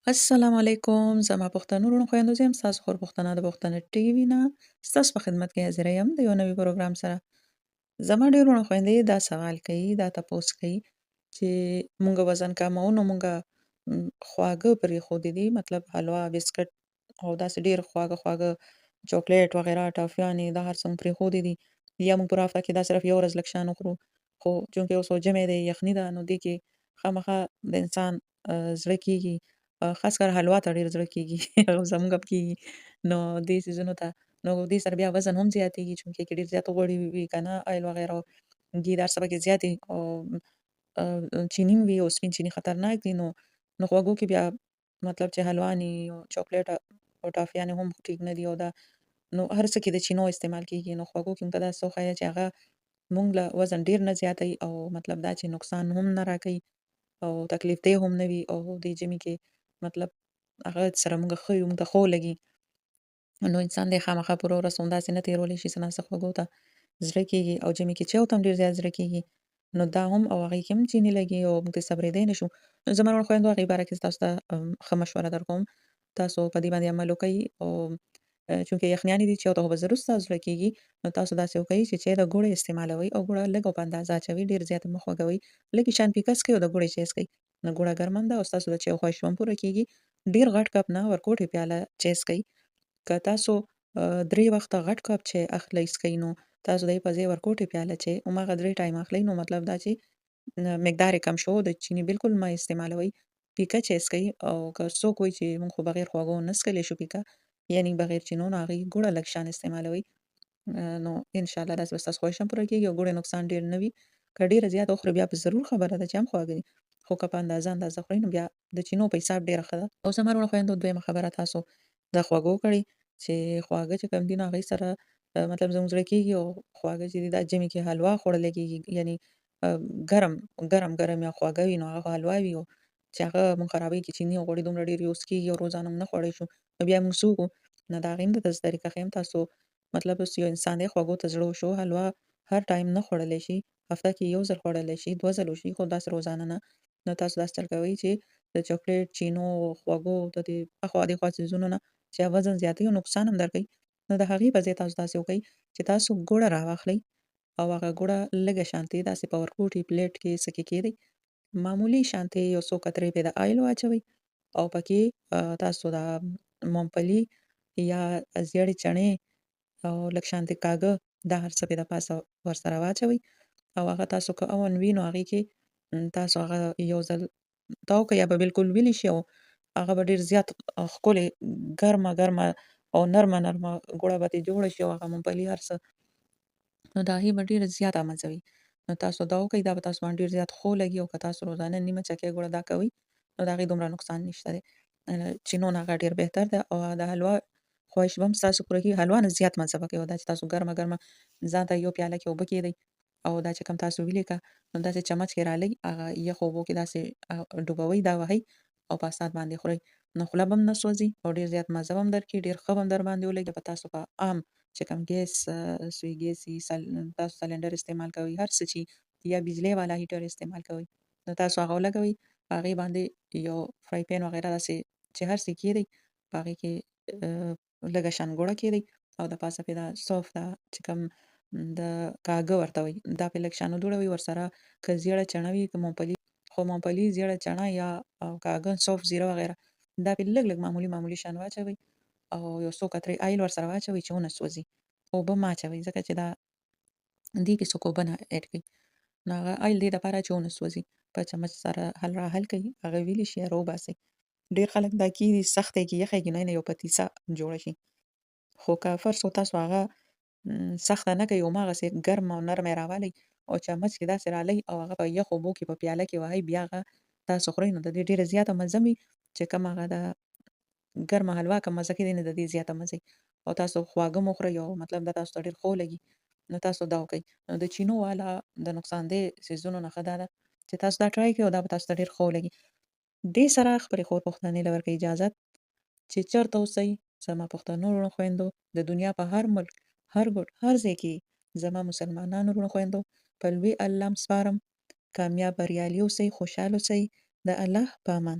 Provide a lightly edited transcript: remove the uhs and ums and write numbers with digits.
السلام علیکم زما پښتنو وروڼو خویندو زه یم ستاسو خور پښتنه د پښتنه ټي وي نه ستاسو په خدمت کې حاضره یم د یو نوي پروګرام سره. زما ډېر وروڼو خویندې دا سوال کوي دا تپوس کوي چې مونږ وزن کموو نو مونږه خواږه پرېښودي دي مطلب حلوا بسکټ او داسې ډېر خواږه خواږه چاکلیټ وغیره ټافیانې دا هر څه مو پرېښودي دي یا مونږ پوره هفته کې دا صرف یو ورځ لږ شیان وخورو خو چونکې اوس ژمی دی یخني ده نو دې کې خامخا د انسان زړه کېږي خاص کر حلوا ته ډېر زړه کېږي او زموږ هم کېږي نو دې څیزونو ته نو دې سره بیا وزن هم زیاتېږي چونکې کې ډېر زیات غوړي وي که نه آیل وغیره ګي دا هر څه پکې زیات وي او چیني هم وي او سپین چیني خطرناک دي نو خوږو کې بیا مطلب چې حلوانې او چاکلیټ او ټافیانې هم ټیک نه دي او دا نو هر څه کې د چینو استعمال کېږي نو خوږو کې مونږ ته داسې وښایه چې هغه مونږ له وزن ډېر نه زیاتوي او مطلب دا چې نقصان هم نه راکوي او تکلیف دې هم نه وي او دې ژمي کې مطلب هغه سره مونږ ښه یو مونږ ته ښه ولګي نو انسان دې خامخا پوره ورځ همداسې نه تېرولی شي څه ناڅه خوږو ته زړه کېږي او ژمي کې چایو ته هم ډېر زیات زړه کېږي نو دا هم او هغې کې هم چیني لګي او موږ ترې صبرېدی نه شو. نو زما وروڼو خویندو هغې باره کې زه تاسو ته ښه مشوره درکوم. تاسو په دې باندې عمل وکئ او چونکې یخنیانې دي چایو ته خو به ضرور ستاسو زړه کېږي نو تاسو داسې وکئ چې چای د ګوړې استعمالوئ او ګوړه لږ او په اندازه اچوئ ډېر زیات یې مه خوږوئ. لږ یې شان پیکس کړئ او د ګوړې چای څښئ. نو ګوړه ګرمه هم ده او ستاسو د چایو خواهش هم پوره کېږي. ډېر غټ کپ نه ورکوټې پیاله چای څښئ. که تاسو 3 وخته غټ کپ چای اخلئ څښئ نو تاسو د هغې په ځای ورکوټې پیاله چای هماغه 3 ټایمه اخلئ نو مطلب دا چې مقدار یې کم شو د چیني بالکل مه استعمالوئ. پیکه چای څښئ او که څوک وایي چې مونږ خو بغیر خوږو نه څښلی شو پیکه یعنې بغیر چینو نو هغې ګوړه لږ شان استعمالوئ. نو انشاءالله داسې به ستاسو خواهش هم پوره کېږي او ګوړې نقصان ډېر نه وي. که ډېره زیاته وخورئ بیا به ضرور خبره ده چې هم خواږه دي خو که په اندازه خورئ نو بیا د چینو په حساب ډېره ښه ده. او زما وروڼو خویندو دویمه خبره تاسو د خوږو کړئ چې خواږه چې کوم دي نو هغې سره مطلب زموږ زړه کېږي او خواږه چې دي دا ژمي کې حلوا خوړلی کېږي یعنې ګرم ګرم یا خواږه وي نو هغه حلوا وي او چې هغه مونږ خرابوي چې چیني او غوړي دومره ډېر یوز کېږي او روزانه مو نه خوړلی شو نو بیا مونږ څه وکړو نو د هغې هم درته طریقه ښیم تاسو مطلب اوس یو انسان دی خوږو ته زړه وشو حلوا هر ټایم نه خوړلی شي هفته کې یو ځل خوړلی شي 2 ځل وشي خو داسې روزانه نه. نو تاسو داسې چل کوئ چې د چاکلیټ، چینو، خوږو د دې اخوا دېخوا څیزونو نه چې وزن زیاتوي او نقصان هم درکوي نو د هغې په ځای تاسو داسې وکئ چې تاسو ګوړه راواخلئ او هغه ګوړه لږه شانتې داسې په ورکوټي پلیټ کې څه کې کېږدئ. معمولي شانتې یو څو قطرې پرې د آیل واچوئ او پکې تاسو دا ممپلي یا زیړې چڼې او لږ شانتې کاږه دا هر څه پرې د پاسه ورسره واچوئ او هغه تاسو که اوون وي نو هغې کې تاسو هغه یو ځل تاو کړئ یا به بالکل ویلې شي او هغه به ډېر زیات ښکلې ګرمه ګرمه او نرمه نرمه ګوړه به ترې جوړه شي او هغه ممپلي هر څه نو د هغې به ډېره زیاته مزه وي. نو تاسو دا وکئ دا به تاسو باندې ډېر زیات ښه ولګي او که تاسو روزانه نیمه چکې ګوړه دا کوئ نو د هغې دومره نقصان نشته دی. چینو نه هغه ډېر بهتر ده او د حلوا خواهش به هم ستاسو پوره کېږي. حلوا نه زیات مزه پکې وه دا چې تاسو ګرمه ګرمه ځان ته یو پیاله کې اوبه کېږدئ او دا چې کوم تاسو ویلې که نو داسې چمچ کې رالئ هغه یخو اوبو کې داسې ډوبوئ دا وهئ او په اسات باندې خورئ نو خوله به هم نه سوځي او ډېر زیات مزه به هم درکړي ډېر ښه به هم درباندې ولګي په تاسو په عام چې کوم ګیس سوی ګیس وي تاسو سلنډر استعمال کوئ هر څه چې یا بجلۍ والا هیټر استعمال کوئ نو تاسو هغه ولګوئ په هغې باندې یو فرای پین وغیره داسې چې هر څه کېږدئ په هغې کې لږه شان ګوړه کېږدئ او د پاسه پرې دا صوف دا چې کوم د کاږه ورته وایي دا پرې لږ شان وځړوئ ورسره که زیړه چڼه وي که ممپلي خو ممپلي زیړه چڼه یا کاږه صوف زیره وغیره دا پرې لږ لږ معمولي شان واچوئ او یو څو قطرې آیل ورسره واچوئ چې ونه سوځي. اوبه مه اچوئ ځکه چې دا دې کې څوک اوبه نه اډ کوي نو هغه آیل دې دپاره چې ونه سوځي په چمچ سره راحل کړئ هغه ویلې شي یا راوباسئ. ډېر خلک دا کېږدي سخته یې کړي یخه یې کړي نو یو پتیسه جوړه شي خو که فرض کړو تاسو هغه سخته نه کوئ هماغسې ګرمه او نرمه یې راوالئ او چمچ کې داسې رالئ او هغه په یخو اوبو کې په پیاله کې وهئ بیا هغه تاسو خورئ نو د دې ډېره زیاته مزه وي چې کوم هغه د ګرمه حلوا کوم مزه کېږي نو د دې زیاته مزه او تاسو خواږه مو خورئ او مطلب دا تاسو ته ډېر ښه ولګي نو تاسو دا وکئ. نو د چینو والا د نقصان دې څیزونو نه ښه دا ده چې تاسو دا ټرای کړئ او دا به تاسو ته ډېر ښه ولګي. دې سره خپلې خور پښتنې له ورکوي اجازت چې چېرته اوسئ زما پښتنو وروڼو خویندو د دنیا په هر ملک هر ګوټ هر ځای کې زما مسلمانانو وروڼو خویندو په لوی الله م سپارم کامیاب بریالي اوسئ خوشحال اوسئ د الله په امان.